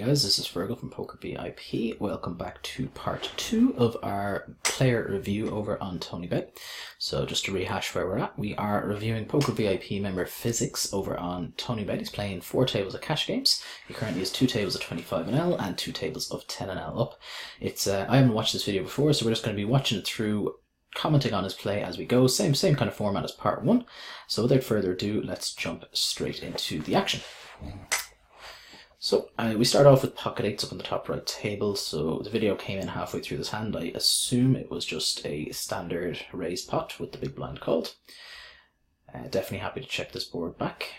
guys, this is Fergal from PokerVIP. Welcome back to part 2 of our player review over on TonyBet. So just to rehash where we're at, we are reviewing PokerVIP member Physics over on TonyBet. He's playing 4 tables of cash games. He currently has 2 tables of 25NL and 2 tables of 10NL up. I haven't watched this video before, so we're just going to be watching it through, commenting on his play as we go. Same kind of format as part 1. So without further ado, let's jump straight into the action. So we start off with pocket 8s up on the top right table. So the video came in halfway through this hand. I assume it was just a standard raised pot with the big blind called. Definitely happy to check this board back.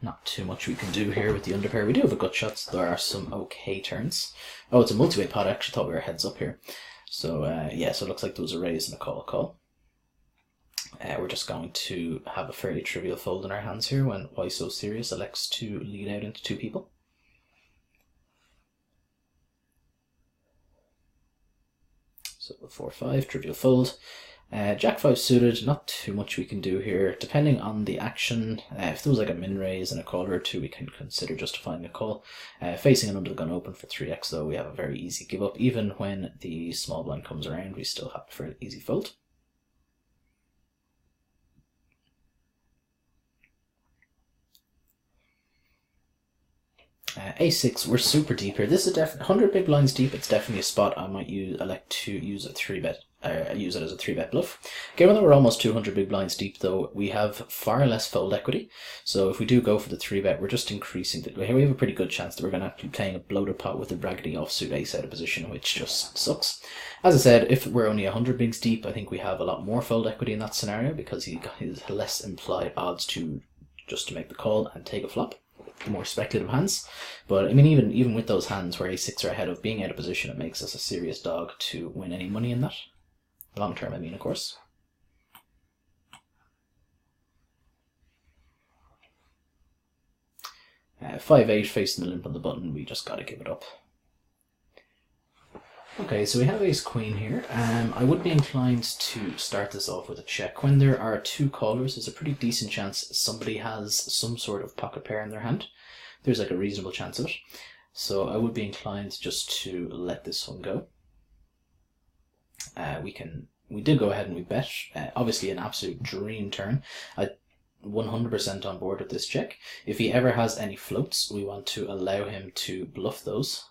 Not too much we can do here with the underpair. We do have a gut shot, so there are some okay turns. Oh, it's a multi-way pot. I actually thought we were heads up here. So yeah, so it looks like there was a raise and a call. We're just going to have a fairly trivial fold in our hands here when Why So Serious elects to lead out into 2 people. So 4-5, trivial fold. Jack 5 suited, not too much we can do here. Depending on the action, if there was like a min raise and a caller or 2, we can consider justifying a call. Facing an under the gun open for 3x though, we have a very easy give up. Even when the small blind comes around, we still have a fairly easy fold. A6, we're super deep here. This is definitely 100 big blinds deep. It's definitely a spot I might elect to use a 3-bet. Use it as a 3-bet bluff. Given that we're almost 200 big blinds deep, though, we have far less fold equity. So if we do go for the 3-bet, we're just increasing the. Here we have a pretty good chance that we're going to be playing a bloated pot with a braggedy offsuit ace out of position, which just sucks. As I said, if we're only 100 bigs deep, I think we have a lot more fold equity in that scenario because he has less implied odds to make the call and take a flop. More speculative hands, but I mean even with those hands where A6 are ahead of, being out of position, it makes us a serious dog to win any money in that. Long term, I mean, of course. 5-8 facing the limp on the button, we just gotta give it up. Okay, so we have ace queen here. I would be inclined to start this off with a check. When there are 2 callers, there's a pretty decent chance somebody has some sort of pocket pair in their hand. There's like a reasonable chance of it. So I would be inclined just to let this one go. We did go ahead and we bet. Obviously an absolute dream turn. 100% on board with this check. If he ever has any floats, we want to allow him to bluff those.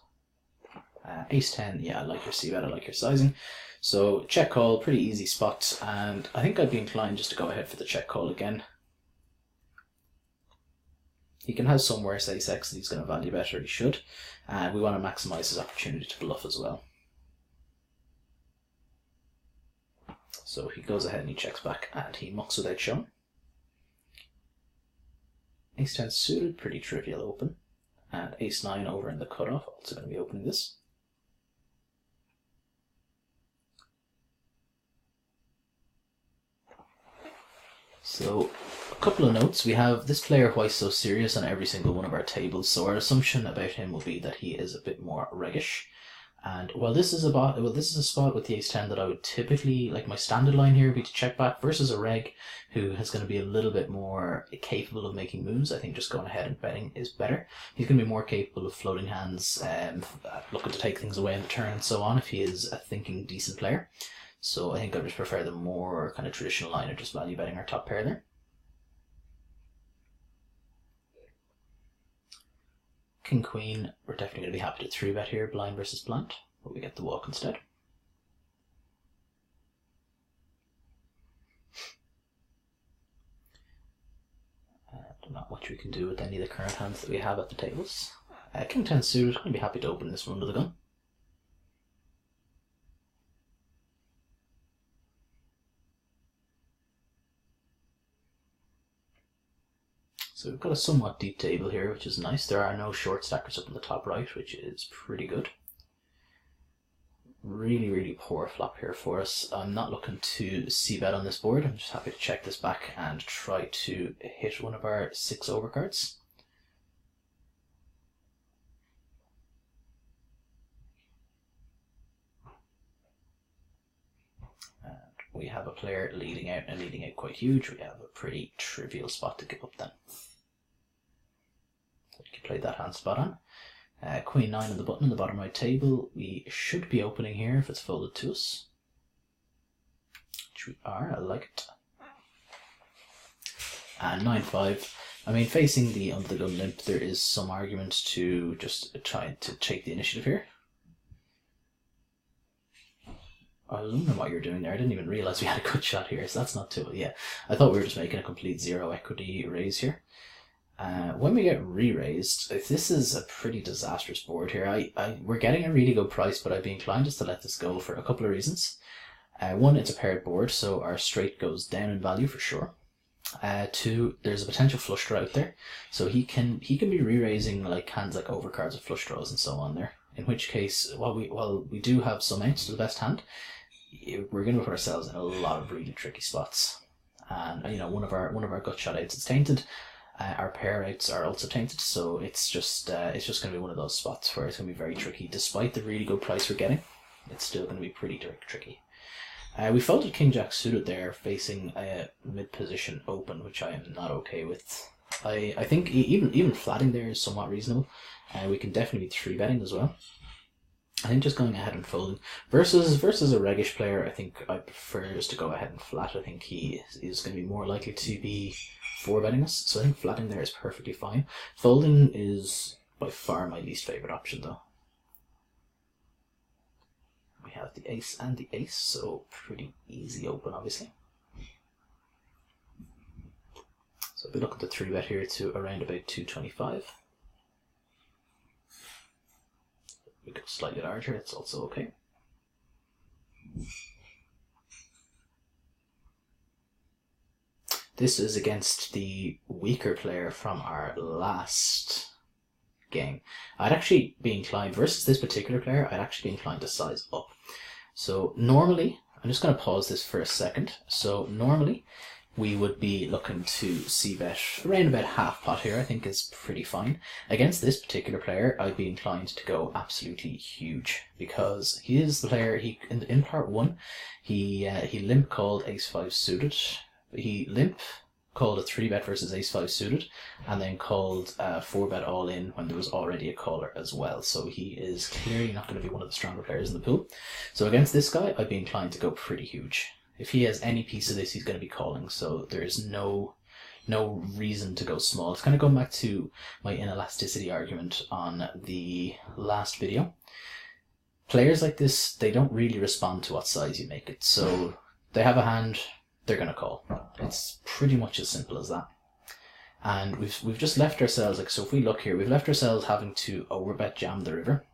Ace 10, yeah, I like your c-bet, I like your sizing. So check call, pretty easy spot, and I think I'd be inclined just to go ahead for the check call again. He can have some worse ace-x that he's going to value better, he should, and we want to maximize his opportunity to bluff as well. So he goes ahead and he checks back and he mucks without showing. Ace 10 suited, pretty trivial open, and ace 9 over in the cutoff, also going to be opening this. So, a couple of notes. We have this player Why So Serious on every single one of our tables, so our assumption about him will be that he is a bit more reggish. And while this is a spot with the ace 10 that I would typically, like my standard line here would be to check back versus a reg who is going to be a little bit more capable of making moves. I think just going ahead and betting is better. He's going to be more capable of floating hands, looking to take things away in the turn and so on if he is a thinking decent player. So I think I would just prefer the more kind of traditional line of just value betting our top pair there. King Queen, we're definitely going to be happy to 3-bet here, blind versus blind, but we get the walk instead. Not much we can do with any of the current hands that we have at the tables. King 10 suited, going to be happy to open this one under the gun. So we've got a somewhat deep table here, which is nice. There are no short stackers up in the top right, which is pretty good. Really poor flop here for us. I'm not looking to c-bet on this board. I'm just happy to check this back and try to hit one of our 6 overcards. And we have a player leading out and leading out quite huge. We have a pretty trivial spot to give up then. So you can play that hand spot on. Queen 9 on the button in the bottom right table. We should be opening here if it's folded to us. Which we are, I like it. And 9-5. I mean, facing the under the gun limp, there is some argument to just try to take the initiative here. I was wondering what you were doing there. I didn't even realise we had a good shot here, so that's not too... Yeah, I thought we were just making a complete zero equity raise here. When we get re-raised, if this is a pretty disastrous board here, we're getting a really good price, but I'd be inclined just to let this go for a couple of reasons. One, it's a paired board, so our straight goes down in value for sure. Two, there's a potential flush draw out there, so he can be re-raising like hands like overcards of flush draws and so on there. In which case, while we do have some outs to the best hand, we're going to put ourselves in a lot of really tricky spots. And you know, one of our gut shot outs is tainted. Our pair outs are also tainted, so it's just going to be one of those spots where it's going to be very tricky. Despite the really good price we're getting, it's still going to be pretty tricky. We folded King Jack suited there, facing a mid position open, which I am not okay with. I think even flatting there is somewhat reasonable. We can definitely be 3-betting as well. I think just going ahead and folding versus a reggish player, I think I prefer just to go ahead and flat. I think he is going to be more likely to be 4-betting us, so I think flatting there is perfectly fine. Folding is by far my least favorite option though. We have the ace and the ace, so pretty easy open obviously. So we look at the 3-bet here to around about 225. We go slightly larger, it's also okay. This is against the weaker player from our last game. I'd actually be inclined, versus this particular player, I'd actually be inclined to size up. So normally, I'm just going to pause this for a second. So normally, we would be looking to c-bet around about half pot here, I think is pretty fine. Against this particular player, I'd be inclined to go absolutely huge, because he is the player, in part 1, he limp called ace-5 suited. He limp called a 3-bet versus ace-5 suited, and then called 4-bet all in when there was already a caller as well. So he is clearly not going to be one of the stronger players in the pool. So against this guy, I'd be inclined to go pretty huge. If he has any piece of this, he's going to be calling, so there's no reason to go small. It's kind of going back to my inelasticity argument on the last video. Players like this, they don't really respond to what size you make it. So they have a hand, they're going to call. It's pretty much as simple as that. And we've just left ourselves, like, so if we look here, we've left ourselves having to overbet jam the river.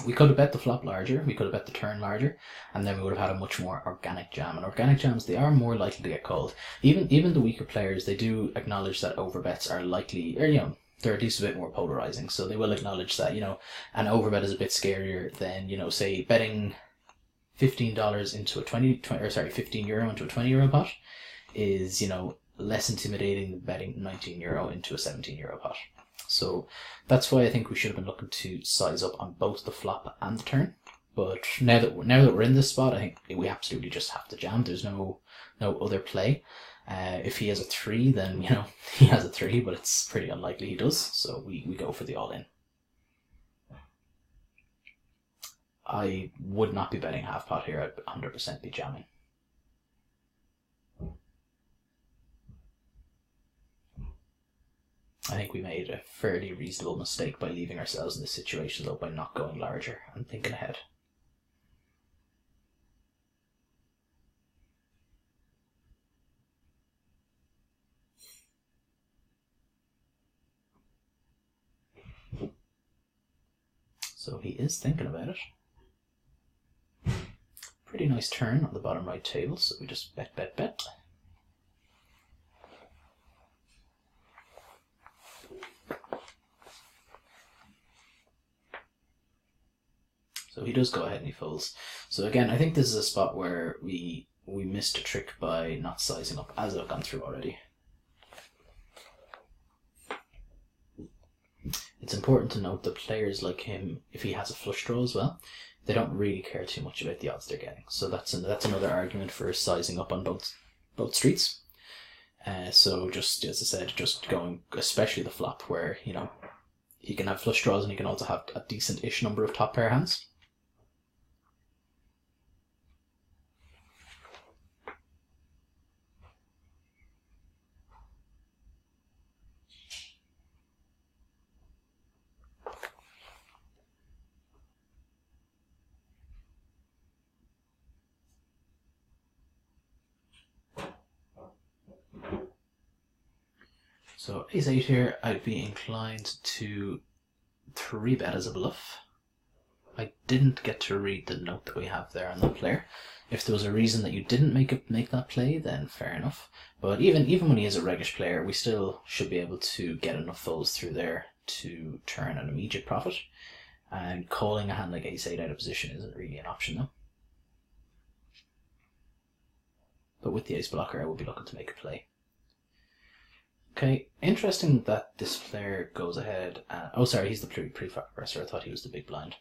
We could have bet the flop larger, we could have bet the turn larger, and then we would have had a much more organic jam. And organic jams, they are more likely to get called. Even the weaker players, they do acknowledge that overbets are likely, or, you know, they're at least a bit more polarizing. So they will acknowledge that, you know, an overbet is a bit scarier than, you know, say betting $15 into a 15 euro into a 20 euro pot is, you know, less intimidating than betting 19 euro into a 17 euro pot. So that's why I think we should have been looking to size up on both the flop and the turn. But now that we're in this spot, I think we absolutely just have to jam. There's no other play. If he has a 3, then, you know, he has a 3, but it's pretty unlikely he does. So we go for the all-in. I would not be betting half pot here. I'd 100% be jamming. I think we made a fairly reasonable mistake by leaving ourselves in this situation, though, by not going larger and thinking ahead. So he is thinking about it. Pretty nice turn on the bottom right table, so we just bet. So he does go ahead and he folds. So again, I think this is a spot where we missed a trick by not sizing up, as I've gone through already. It's important to note that players like him, if he has a flush draw as well, they don't really care too much about the odds they're getting. So that's another argument for sizing up on both streets. So just, as I said, just going, especially the flop, where, you know, He can have flush draws, and he can also have a decent-ish number of top pair hands. So ace-8 here, I'd be inclined to 3-bet as a bluff. I didn't get to read the note that we have there on that player. If there was a reason that you didn't make that play, then fair enough. But even when he is a reggish player, we still should be able to get enough folds through there to turn an immediate profit. And calling a hand like ace-8 out of position isn't really an option though. But with the ace blocker, I will be looking to make a play. Okay, interesting that this player goes ahead and... Oh, sorry, he's the pre-flop aggressor. I thought he was the big blind.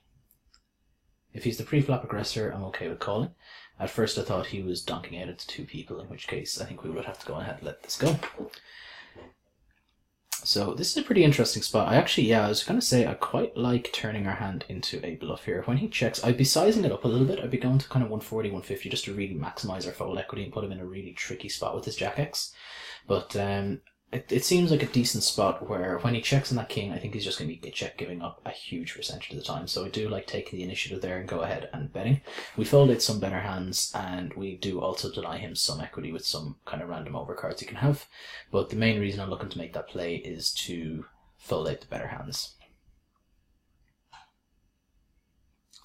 If he's the pre-flop aggressor, I'm okay with calling. At first I thought he was donking out it to 2 people, in which case I think we would have to go ahead and let this go. So this is a pretty interesting spot. I was going to say I quite like turning our hand into a bluff here. When he checks, I'd be sizing it up a little bit. I'd be going to kind of 140, 150 just to really maximize our fold equity and put him in a really tricky spot with his Jack-X. But it seems like a decent spot where when he checks on that king, I think he's just going to be check giving up a huge percentage of the time. So I do like taking the initiative there and go ahead and betting. We fold out some better hands, and we do also deny him some equity with some kind of random overcards he can have. But the main reason I'm looking to make that play is to fold out the better hands.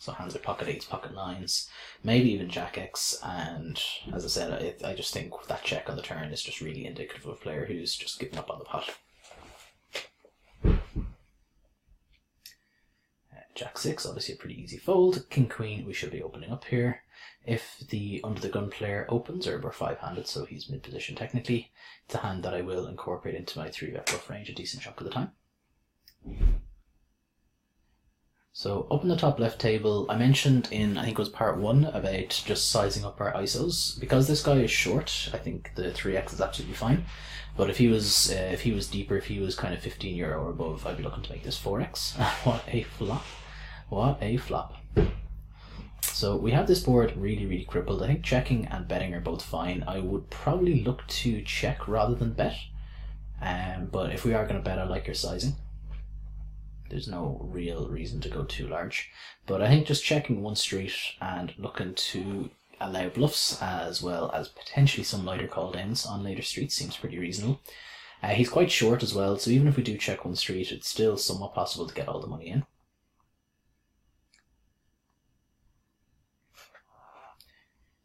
So hands like pocket 8s, pocket 9s, maybe even Jack-X, and as I said, I just think that check on the turn is just really indicative of a player who's just giving up on the pot. Jack-6, obviously a pretty easy fold. King-Queen, we should be opening up here. If the under-the-gun player opens, or we're 5-handed, so he's mid-position technically, it's a hand that I will incorporate into my 3-bet bluff range a decent chunk of the time. So up in the top left table, I mentioned in, I think it was part 1, about just sizing up our ISOs. Because this guy is short, I think the 3x is absolutely fine. But if he was deeper, if he was kind of 15 euro or above, I'd be looking to make this 4x. What a flop. What a flop. So we have this board really, really crippled. I think checking and betting are both fine. I would probably look to check rather than bet. But if we are going to bet, I like your sizing. There's no real reason to go too large. But I think just checking one street and looking to allow bluffs as well as potentially some lighter call downs on later streets seems pretty reasonable. He's quite short as well, so even if we do check one street, it's still somewhat possible to get all the money in.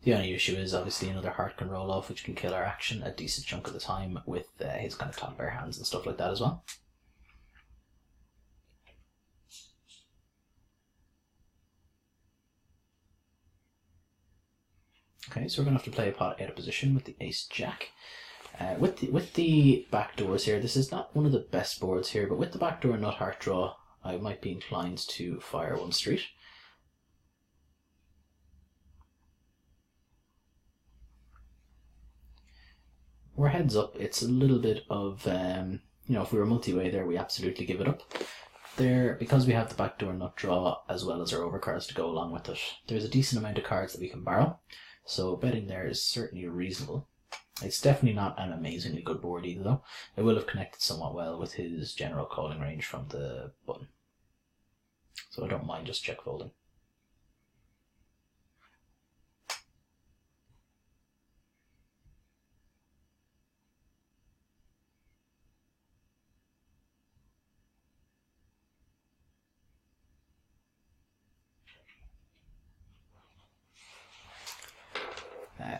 The only issue is obviously another heart can roll off, which can kill our action a decent chunk of the time with his kind of top pair hands and stuff like that as well. Okay, so we're going to have to play a pot out of position with the ace-jack. With the back doors here, this is not one of the best boards here, but with the backdoor nut heart draw, I might be inclined to fire one street. We're heads up, it's a little bit of, if we were multi-way there, we absolutely give it up. There, because we have the backdoor nut draw as well as our overcards to go along with it, there's a decent amount of cards that we can borrow. So betting there is certainly reasonable. It's definitely not an amazingly good board either though. It will have connected somewhat well with his general calling range from the button. So I don't mind just check folding.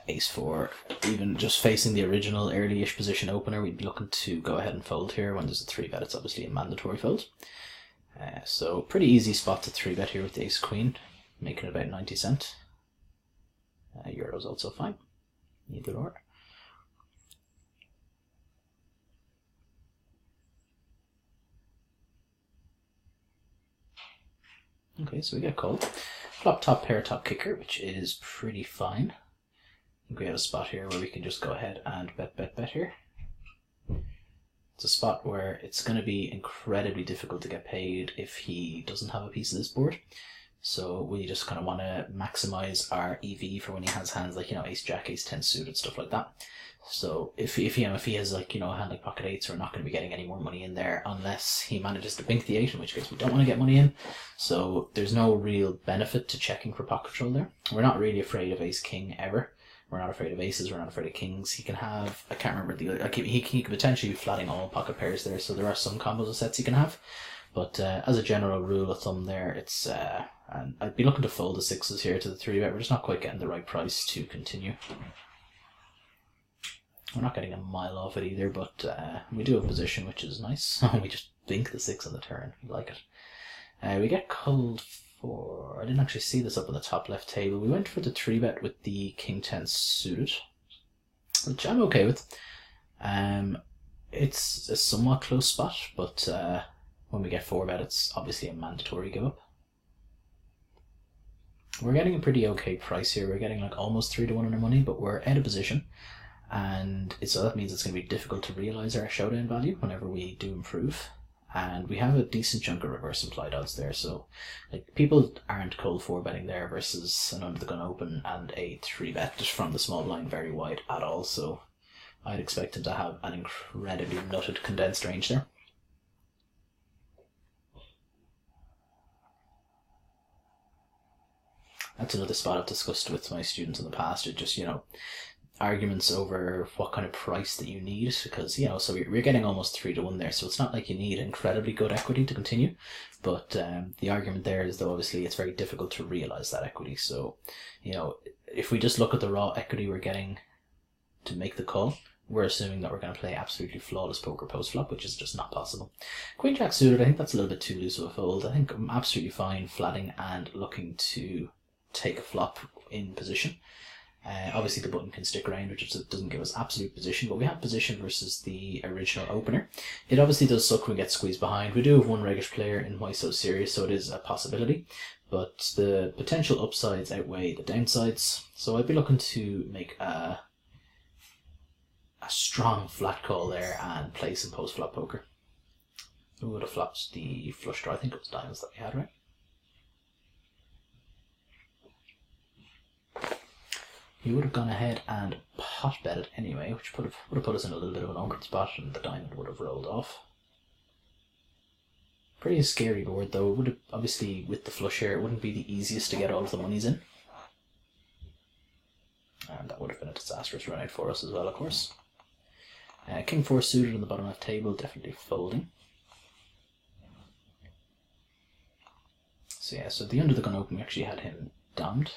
Ace-4, even just facing the original early-ish position opener, we'd be looking to go ahead and fold here. When there's a 3-bet, it's obviously a mandatory fold. So pretty easy spot to 3-bet here with the ace-queen, making it about 90 cent. Euro's also fine, either or. Okay, so we get called. Flop top pair, top kicker, which is pretty fine. I think we have a spot here where we can just go ahead and bet here. It's a spot where it's going to be incredibly difficult to get paid if he doesn't have a piece of this board. So we just kind of want to maximize our EV for when he has hands like, ace jack, ace 10 suited, stuff like that. So if he has like, a hand like pocket eights, we're not going to be getting any more money in there unless he manages to bink the 8, in which case we don't want to get money in. So there's no real benefit to checking for pocket control there. We're not really afraid of ace king ever. We're not afraid of aces, we're not afraid of kings. He can have, I can't remember the other, he can potentially be flatting all pocket pairs there, so there are some combos of sets he can have. But as a general rule of thumb there, it's, and I'd be looking to fold the 6s here to the 3-bet. We're just not quite getting the right price to continue. We're not getting a mile off it either, but we do have position, which is nice. We just blink the 6 on the turn. We like it. We get called for... I didn't actually see this up on the top left table. We went for the 3-bet with the king 10 suited, which I'm okay with. It's a somewhat close spot, but when we get 4-bet, it's obviously a mandatory give up. We're getting a pretty okay price here. We're getting like almost 3 to 1 on our money, but we're out of position. And so that means it's going to be difficult to realise our showdown value whenever we do improve. And we have a decent chunk of reverse implied odds there, so like people aren't cold 4-betting there versus an under the gun open and a 3-bet from the small blind very wide at all, so I'd expect him to have an incredibly nutted condensed range there. That's another spot I've discussed with my students in the past. It just, arguments over what kind of price that you need, because, so we're getting almost 3 to 1 there, so it's not like you need incredibly good equity to continue. But the argument there is, though, obviously it's very difficult to realise that equity. So, if we just look at the raw equity we're getting to make the call, we're assuming that we're going to play absolutely flawless poker post-flop, which is just not possible. Queen Jack suited, I think that's a little bit too loose of a fold. I think I'm absolutely fine flatting and looking to take a flop in position. Obviously the button can stick around, which doesn't give us absolute position, but we have position versus the original opener. It obviously does suck when we get squeezed behind. We do have one regular player in Why So Serious, so it is a possibility, but the potential upsides outweigh the downsides. So I'd be looking to make a strong flat call there and play some post-flop poker. Who would have flopped the flush draw? I think it was diamonds that we had, right? He would have gone ahead and pot betted anyway, which would have put us in a little bit of an awkward spot, and the diamond would have rolled off. Pretty scary board though. It would have, obviously with the flush here, it wouldn't be the easiest to get all of the monies in. And that would have been a disastrous run out for us as well, of course. King 4 suited on the bottom left table, definitely folding. So yeah, so the under the gun open, we actually had him domed.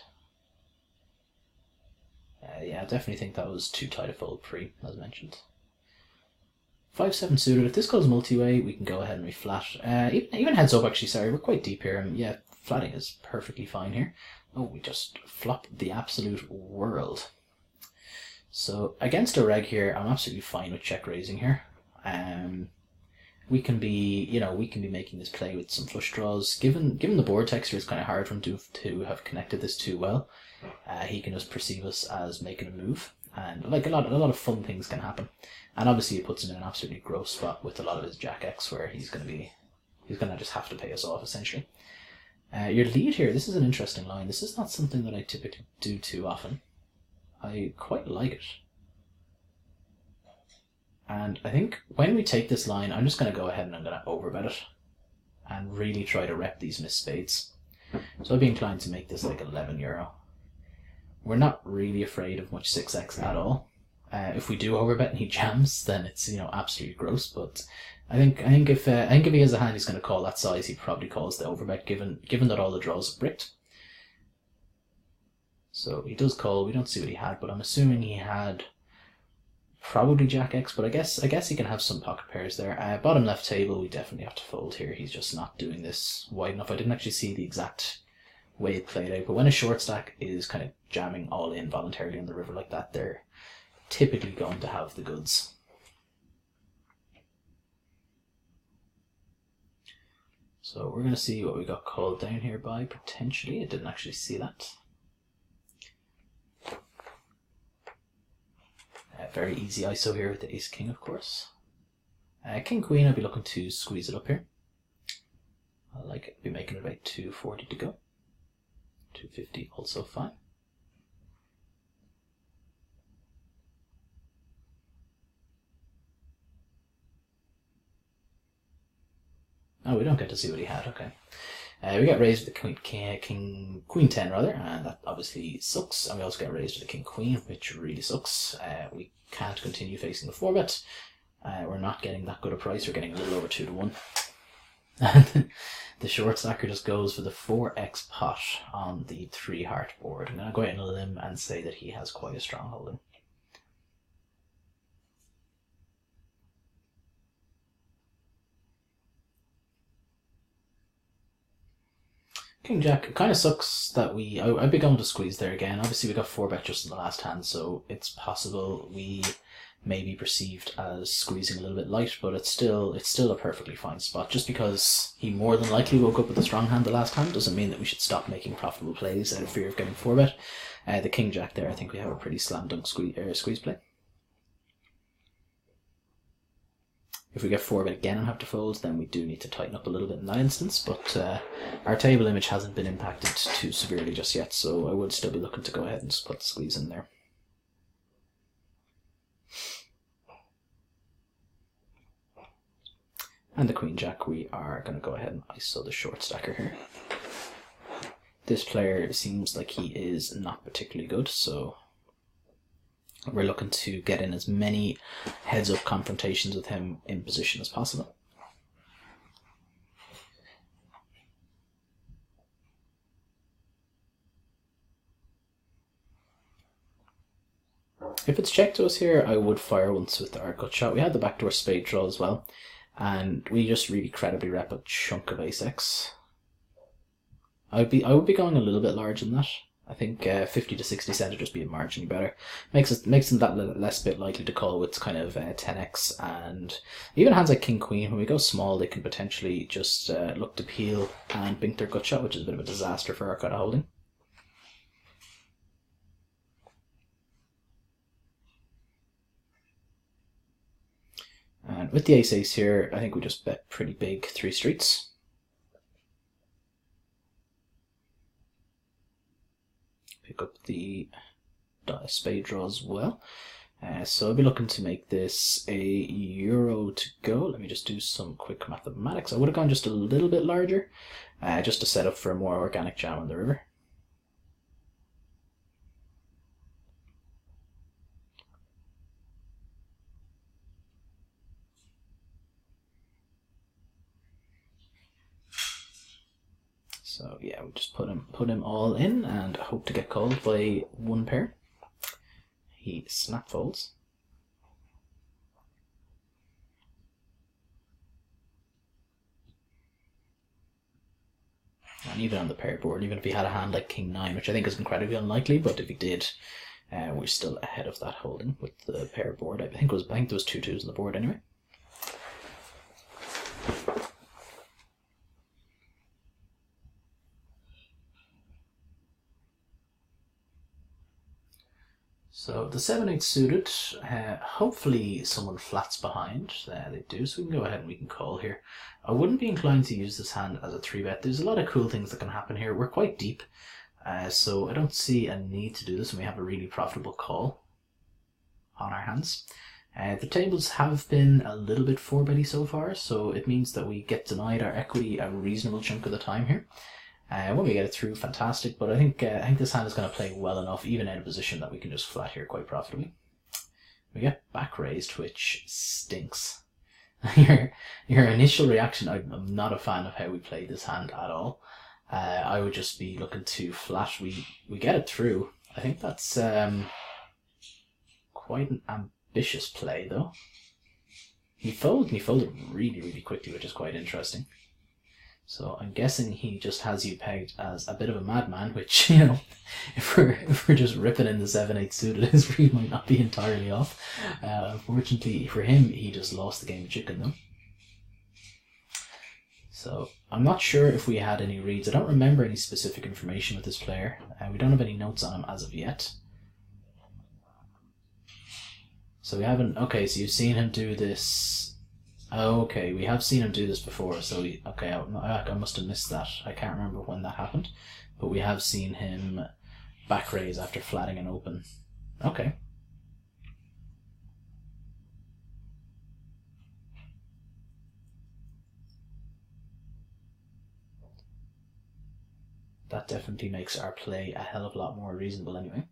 Yeah, I definitely think that was too tight a fold pre, as mentioned. 5-7 suited. If this goes multi-way, we can go ahead and reflat. Even heads up, actually, sorry, we're quite deep here. Yeah, flatting is perfectly fine here. Oh, we just flopped the absolute world. So, against a reg here, I'm absolutely fine with check raising here. We can be, we can be making this play with some flush draws. Given the board texture, it's kind of hard for him to have connected this too well. He can just perceive us as making a move, and like a lot of fun things can happen. And obviously, it puts him in an absolutely gross spot with a lot of his Jack X, where he's gonna just have to pay us off essentially. Your lead here, this is an interesting line. This is not something that I typically do too often. I quite like it. And I think when we take this line, I'm just going to go ahead and I'm going to overbet it and really try to rep these missed spades. So I'd be inclined to make this like €11. We're not really afraid of much 6x at all. If we do overbet and he jams, then it's absolutely gross. But I think if he has a hand he's going to call that size, he probably calls the overbet given that all the draws are bricked. So he does call. We don't see what he had, but I'm assuming he had probably Jack X, but I guess he can have some pocket pairs there. Bottom left table, we definitely have to fold here. He's just not doing this wide enough. I didn't actually see the exact way it played out, but when a short stack is kind of jamming all in voluntarily on the river like that, they're typically going to have the goods. So we're going to see what we got called down here by, potentially. I didn't actually see that. Very easy ISO here with the ace king, of course. King Queen, I'll be looking to squeeze it up here. I like it. Be making it about 240 to go. 250 also fine. Oh, we don't get to see what he had. Okay. We get raised with the Queen 10 rather, and that obviously sucks. And we also get raised with the King Queen, which really sucks. We can't continue facing the 4-bet. We're not getting that good a price. We're getting a little over 2 to 1. And the short stacker just goes for the 4x pot on the 3 heart board. I'm going to go out on a limb and say that he has quite a strong holding. King Jack, it kind of sucks that I'd be going to squeeze there again. Obviously we got 4-bet just in the last hand, so it's possible we may be perceived as squeezing a little bit light, but it's still a perfectly fine spot. Just because he more than likely woke up with a strong hand the last hand doesn't mean that we should stop making profitable plays out of fear of getting 4-bet. The King Jack there, I think we have a pretty slam dunk squeeze play. If we get 4-bet again and have to fold, then we do need to tighten up a little bit in that instance, but our table image hasn't been impacted too severely just yet, so I would still be looking to go ahead and just put the squeeze in there. And the Queen Jack, we are going to go ahead and ISO the short stacker here. This player seems like he is not particularly good, so we're looking to get in as many heads-up confrontations with him in position as possible. If it's checked to us here, I would fire once with our gut shot. We had the backdoor spade draw as well, and we just really credibly rep a chunk of ace-x. I would be going a little bit larger than that. I think 50 to 60 cent would just be marginally better. Makes them that less bit likely to call with kind of 10x, and even hands like King Queen, when we go small, they can potentially just look to peel and bink their gut shot, which is a bit of a disaster for our kind of holding. And with the ace-ace here, I think we just bet pretty big 3 streets. Pick up the spade draw as well. So I'll be looking to make this a euro to go. Let me just do some quick mathematics. I would have gone just a little bit larger, just to set up for a more organic jam on the river. So yeah, we just put him all in and hope to get called by 1 pair. He snap folds. And even on the pair board, even if he had a hand like King 9, which I think is incredibly unlikely, but if he did, we're still ahead of that holding with the pair board. I think there was 2 2s on the board anyway. So the 7-8 suited, hopefully someone flats behind. They do, so we can go ahead and we can call here. I wouldn't be inclined to use this hand as a 3-bet. There's a lot of cool things that can happen here. We're quite deep, so I don't see a need to do this when we have a really profitable call on our hands. The tables have been a little bit 4-betty so far, so it means that we get denied our equity a reasonable chunk of the time here. When we get it through, fantastic, but I think this hand is going to play well enough, even out of position, that we can just flat here quite profitably. We get back raised, which stinks. Your initial reaction, I'm not a fan of how we played this hand at all. I would just be looking to flat. We get it through. I think that's quite an ambitious play, though. He folded really, really quickly, which is quite interesting. So I'm guessing he just has you pegged as a bit of a madman, which, you know, if we're just ripping in the 7-8 suited, his read might not be entirely off. Unfortunately for him, he just lost the game of chicken though. So I'm not sure if we had any reads. I don't remember any specific information with this player. We don't have any notes on him as of yet. So we haven't. Okay, so you've seen him do this. Okay, we have seen him do this before, so I must have missed that. I can't remember when that happened, but we have seen him back raise after flatting an open. Okay. That definitely makes our play a hell of a lot more reasonable anyway.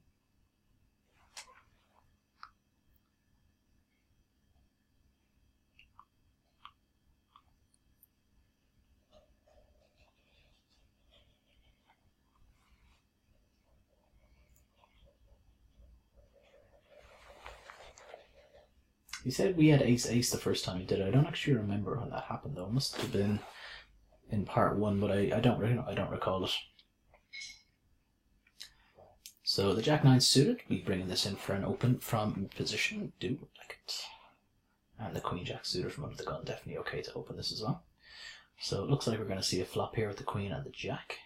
He said we had ace-ace the first time he did it. I don't actually remember when that happened though. It must have been in part 1, but I don't recall it. So the Jack-9 suited, we bring this in for an open from position. Do like it. And the Queen-Jack suited from under the gun, definitely okay to open this as well. So it looks like we're going to see a flop here with the Queen and the Jack.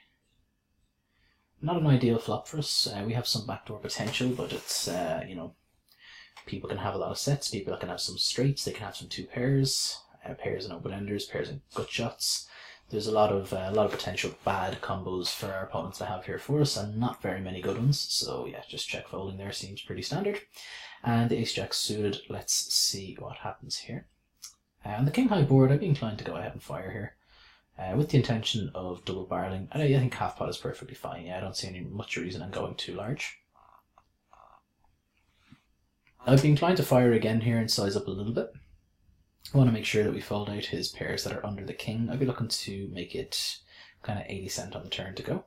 Not an ideal flop for us. We have some backdoor potential, but it's, you know, people can have a lot of sets. People can have some straights. They can have some 2 pairs, pairs and open-enders, pairs and gut shots. There's a lot of potential bad combos for our opponents to have here for us, and not very many good ones. So yeah, just check folding there seems pretty standard. And the ace-jack suited, let's see what happens here. On the king-high board, I'd be inclined to go ahead and fire here, with the intention of double barreling. And I think half pot is perfectly fine. Yeah, I don't see any much reason in going too large. I'd be inclined to fire again here and size up a little bit. I want to make sure that we fold out his pairs that are under the king. I'd be looking to make it kind of 80 cent on the turn to go.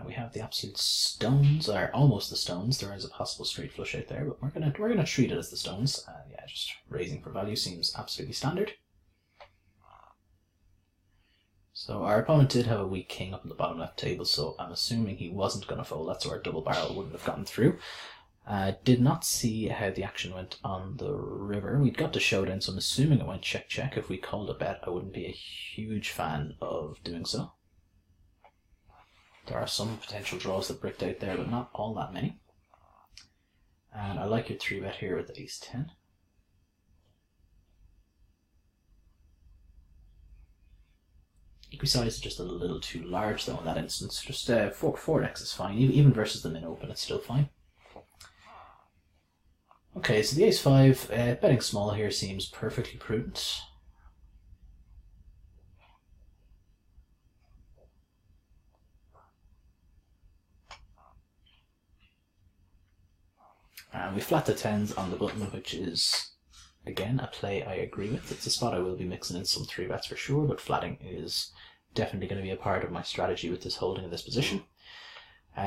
We have the absolute stones, or almost the stones. There is a possible straight flush out there, but we're gonna treat it as the stones. Yeah, just raising for value seems absolutely standard. So our opponent did have a weak king up in the bottom left table, so I'm assuming he wasn't going to fold. That's where our double barrel wouldn't have gotten through. Did not see how the action went on the river. We'd got to showdown, so I'm assuming it went check-check. If we called a bet, I wouldn't be a huge fan of doing so. There are some potential draws that bricked out there, but not all that many. And I like your 3-bet here with the ace-10. Equisize is just a little too large though in that instance. Just 4x is fine. Even versus the min open, it's still fine. Okay, so the ace-5, betting small here seems perfectly prudent. And we flat the 10s on the button, which is, again, a play I agree with. It's a spot I will be mixing in some 3-bets for sure, but flatting is definitely going to be a part of my strategy with this holding in this position.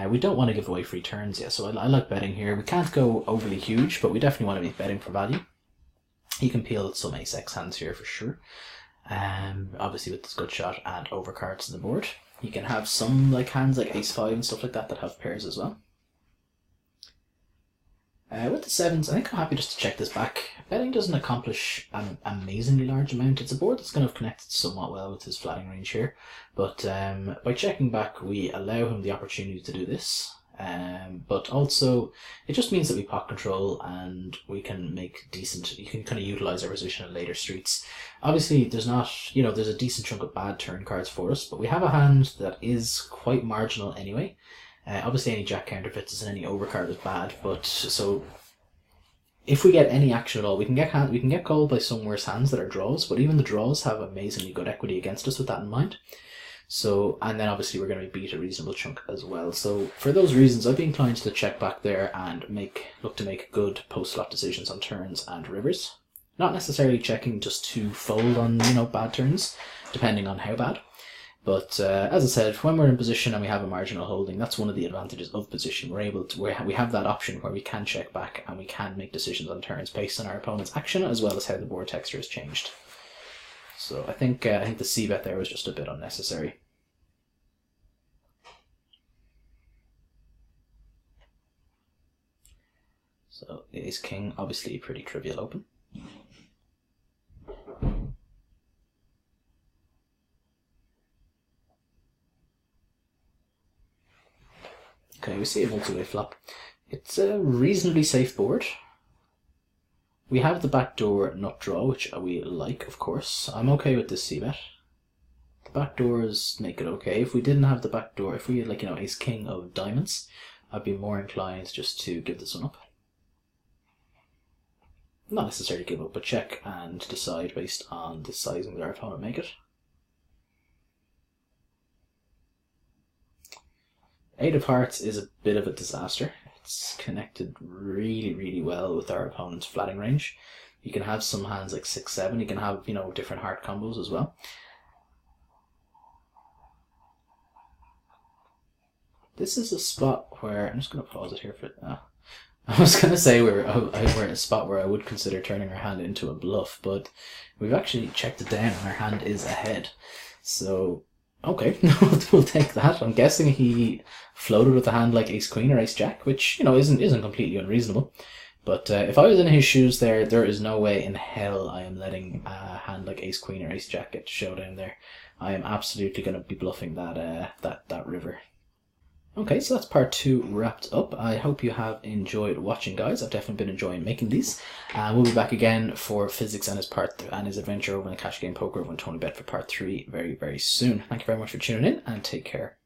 We don't want to give away free turns yet, so I like betting here. We can't go overly huge, but we definitely want to be betting for value. You can peel some ace-x hands here for sure. Obviously with this good shot and overcards on the board. You can have some like hands like ace-5 and stuff like that that have pairs as well. With the 7s, I think I'm happy just to check this back. Betting doesn't accomplish an amazingly large amount. It's a board that's kind of connected somewhat well with his flatting range here, but by checking back we allow him the opportunity to do this. But also it just means that we pot control and we can make decent, you can kind of utilize our position in later streets. Obviously there's not, you know, there's a decent chunk of bad turn cards for us, but we have a hand that is quite marginal anyway. Obviously any jack counterfeits us and any overcard is bad, but so if we get any action at all, we can get called by some worse hands that are draws, but even the draws have amazingly good equity against us with that in mind. So, and then obviously we're going to beat a reasonable chunk as well. So for those reasons, I'd be inclined to check back there and look to make good post-flop decisions on turns and rivers. Not necessarily checking just to fold on, you know, bad turns, depending on how bad. But as I said, when we're in position and we have a marginal holding, that's one of the advantages of position. We're able to, we have that option where we can check back and we can make decisions on turns based on our opponent's action as well as how the board texture has changed. So I think the c-bet there was just a bit unnecessary. So ace king, obviously a pretty trivial open. Okay, we see a multi-way flop. It's a reasonably safe board. We have the backdoor nut draw, which we like, of course. I'm okay with this c-bet. The backdoors make it okay. If we didn't have the backdoor, if we had, like, you know, ace king of diamonds, I'd be more inclined just to give this one up. Not necessarily give up, but check and decide based on the sizing that our opponent make it. Eight of hearts is a bit of a disaster. It's connected really, really well with our opponent's flatting range. You can have some hands like 6-7. You can have, you know, different heart combos as well. This is a spot where I'm just going to pause it here for. I was going to say we're in a spot where I would consider turning our hand into a bluff, but we've actually checked it down and our hand is ahead. So, okay, we'll take that. I'm guessing he floated with a hand like ace queen or ace jack, which, you know, isn't completely unreasonable. But if I was in his shoes there is no way in hell I am letting a hand like ace queen or ace jack get to showdown there. I am absolutely going to be bluffing that river. Okay, so that's part 2 wrapped up. I hope you have enjoyed watching, guys. I've definitely been enjoying making these. We'll be back again for physics and his adventure over in the cash game poker over on TonyBet for part 3 very, very soon. Thank you very much for tuning in, and take care.